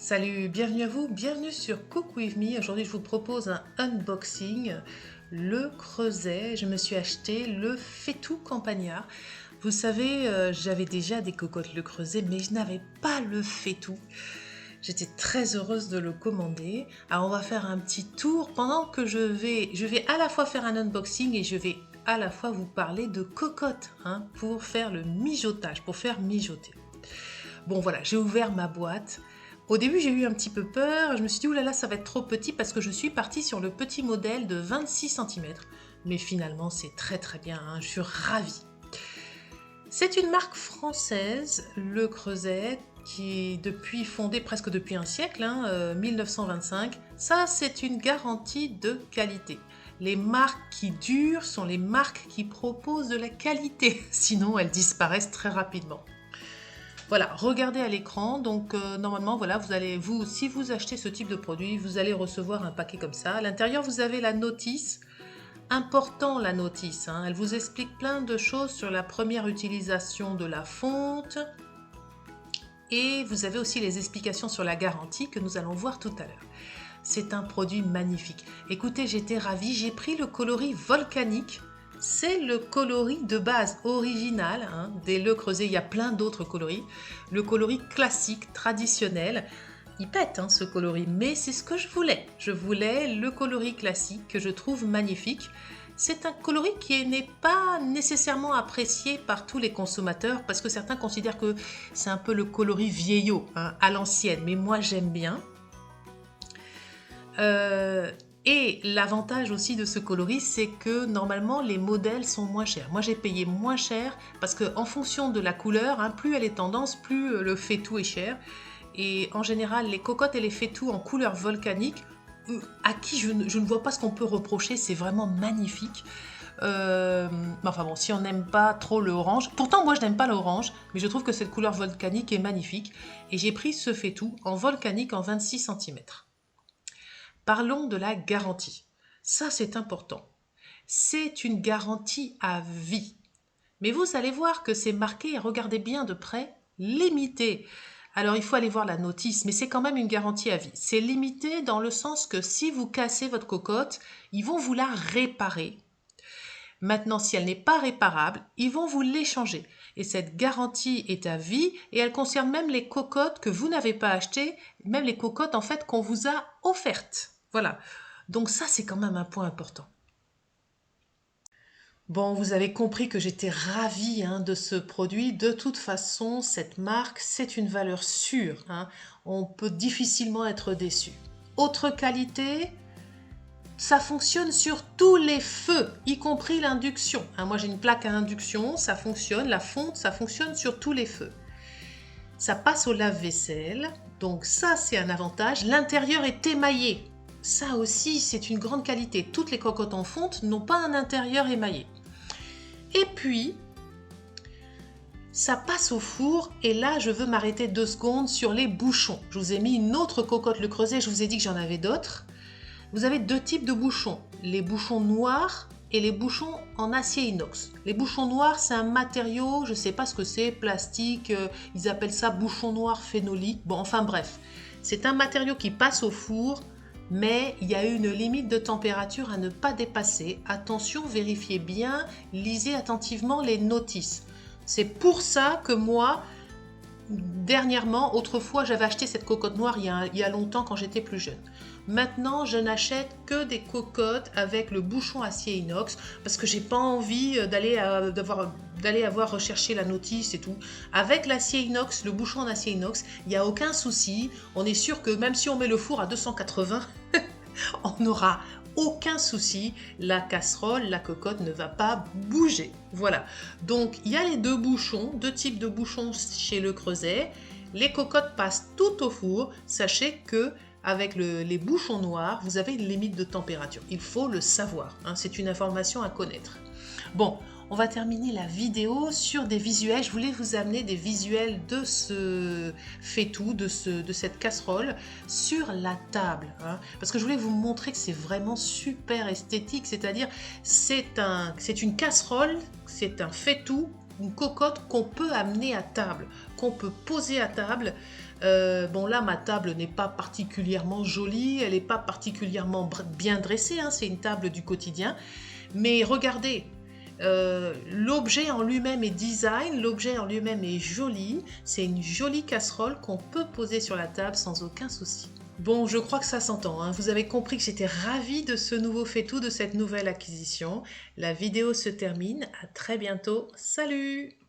Salut, bienvenue à vous, bienvenue sur Cook With Me. Aujourd'hui, je vous propose un unboxing, le creuset. Je me suis acheté le Faitout Campagnard. Vous savez, j'avais déjà des cocottes le creuset, mais je n'avais pas le Faitout. J'étais très heureuse de le commander. Alors, on va faire un petit tour pendant que je vais à la fois faire un unboxing et je vais à la fois vous parler de cocottes pour faire le mijotage, pour faire mijoter. Bon, voilà, j'ai ouvert ma boîte. Au début, j'ai eu un petit peu peur. Je me suis dit, oulala, ça va être trop petit parce que je suis partie sur le petit modèle de 26 cm. Mais finalement, c'est très très bien. Je suis ravie. C'est une marque française, Le Creuset, qui est fondée presque depuis un siècle, 1925. Ça, c'est une garantie de qualité. Les marques qui durent sont les marques qui proposent de la qualité. Sinon, elles disparaissent très rapidement. Voilà, regardez à l'écran, donc normalement, voilà, si vous achetez ce type de produit, vous allez recevoir un paquet comme ça. À l'intérieur, vous avez la notice, important la notice, elle vous explique plein de choses sur la première utilisation de la fonte. Et vous avez aussi les explications sur la garantie que nous allons voir tout à l'heure. C'est un produit magnifique. Écoutez, j'étais ravie, j'ai pris le coloris volcanique. C'est le coloris de base original des Le Creuset. Il y a plein d'autres coloris. Le coloris classique, traditionnel. Il pète ce coloris, mais c'est ce que je voulais. Je voulais le coloris classique que je trouve magnifique. C'est un coloris qui n'est pas nécessairement apprécié par tous les consommateurs parce que certains considèrent que c'est un peu le coloris vieillot, à l'ancienne. Mais moi, j'aime bien. Et l'avantage aussi de ce coloris, c'est que normalement les modèles sont moins chers. Moi j'ai payé moins cher parce qu'en fonction de la couleur, plus elle est tendance, plus le Faitout est cher. Et en général, les cocottes et les Faitouts en couleur volcanique, à qui je ne vois pas ce qu'on peut reprocher, c'est vraiment magnifique. Enfin bon, si on n'aime pas trop le orange, pourtant moi je n'aime pas l'orange, mais je trouve que cette couleur volcanique est magnifique. Et j'ai pris ce Faitout en volcanique en 26 cm. Parlons de la garantie. Ça, c'est important. C'est une garantie à vie. Mais vous allez voir que c'est marqué, regardez bien de près, limité. Alors, il faut aller voir la notice, mais c'est quand même une garantie à vie. C'est limité dans le sens que si vous cassez votre cocotte, ils vont vous la réparer. Maintenant, si elle n'est pas réparable, ils vont vous l'échanger. Et cette garantie est à vie et elle concerne même les cocottes que vous n'avez pas achetées, même les cocottes en fait qu'on vous a offertes. Voilà. Donc ça, c'est quand même un point important. Bon, vous avez compris que j'étais ravie de ce produit. De toute façon, cette marque, c'est une valeur sûre. On peut difficilement être déçu. Autre qualité, ça fonctionne sur tous les feux, y compris l'induction. Moi, j'ai une plaque à induction, ça fonctionne. La fonte, ça fonctionne sur tous les feux. Ça passe au lave-vaisselle, donc ça, c'est un avantage. L'intérieur est émaillé. Ça aussi, c'est une grande qualité. Toutes les cocottes en fonte n'ont pas un intérieur émaillé. Et puis, ça passe au four. Et là, je veux m'arrêter 2 secondes sur les bouchons. Je vous ai mis une autre cocotte Le Creuset. Je vous ai dit que j'en avais d'autres. Vous avez 2 types de bouchons. Les bouchons noirs et les bouchons en acier inox. Les bouchons noirs, c'est un matériau, je ne sais pas ce que c'est, plastique. Ils appellent ça bouchon noir phénolique. Bon, enfin bref. C'est un matériau qui passe au four. Mais il y a une limite de température à ne pas dépasser. Attention, vérifiez bien, lisez attentivement les notices. C'est pour ça que moi, dernièrement, autrefois, j'avais acheté cette cocotte noire il y a longtemps quand j'étais plus jeune. Maintenant, je n'achète que des cocottes avec le bouchon acier inox parce que j'ai pas envie d'aller avoir recherché la notice et tout. Avec l'acier inox, le bouchon en acier inox, il n'y a aucun souci. On est sûr que même si on met le four à 280, on n'aura aucun souci. La casserole, la cocotte ne va pas bouger. Voilà. Donc, il y a les 2 bouchons, 2 types de bouchons chez Le Creuset. Les cocottes passent tout au four. Sachez que avec les bouchons noirs, vous avez une limite de température. Il faut le savoir. C'est une information à connaître. Bon, on va terminer la vidéo sur des visuels. Je voulais vous amener des visuels de ce Faitout, de cette casserole sur la table. Parce que je voulais vous montrer que c'est vraiment super esthétique. C'est-à-dire, c'est une casserole, c'est un Faitout, une cocotte qu'on peut amener à table, qu'on peut poser à table. Bon là, ma table n'est pas particulièrement jolie, elle n'est pas particulièrement bien dressée, hein, c'est une table du quotidien. Mais regardez, l'objet en lui-même est design, l'objet en lui-même est joli. C'est une jolie casserole qu'on peut poser sur la table sans aucun souci. Bon, je crois que ça s'entend, hein. Vous avez compris que j'étais ravie de ce nouveau fait-tout, de cette nouvelle acquisition. La vidéo se termine. À très bientôt. Salut!